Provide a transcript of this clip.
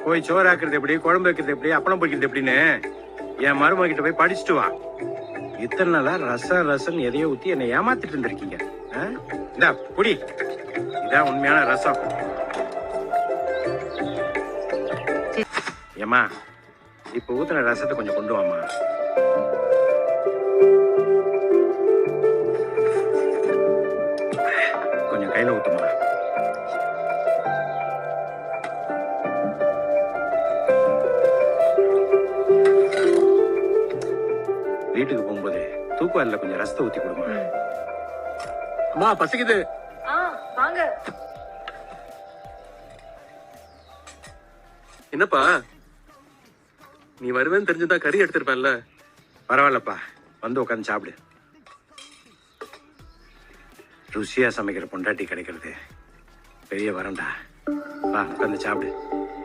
போய் சோறு ஆக்குறது எப்படி, குழம்பு வைக்கிறது எப்படி, அப்பளம் பொரிக்கிறது எப்படின்னு என் மருமக கிட்ட போய் படிச்சுட்டு வா. இத்தனை நாளா ரசம் ரசம் எதையோ ஊத்தி என்னை ஏமாத்திட்டு இருந்திருக்கீங்க. இந்தா குடி, இதான் உண்மையான ரசம். ஏமா இப்ப ஊத்துன ரசத்தை கொஞ்சம் கொண்டு வாமா. கொஞ்சம் கையில ஊத்துமா. வீட்டுக்கு போகும்போது தூக்குவாரில கொஞ்சம் ரசத்தை ஊத்தி கொடுமா. அம்மா பசிக்குது. வாங்க. என்னப்பா நீ வருவேன்னு தெரிஞ்சுதான் கறி எடுத்திருப்பேன்ல. பரவாயில்லப்பா, வந்து உட்காந்து சாப்பிடு. ருசியா சமைக்கிற பொண்டாட்டி கிடைக்கிறது பெரிய வரம்டா. வா உட்காந்து சாப்பிடு.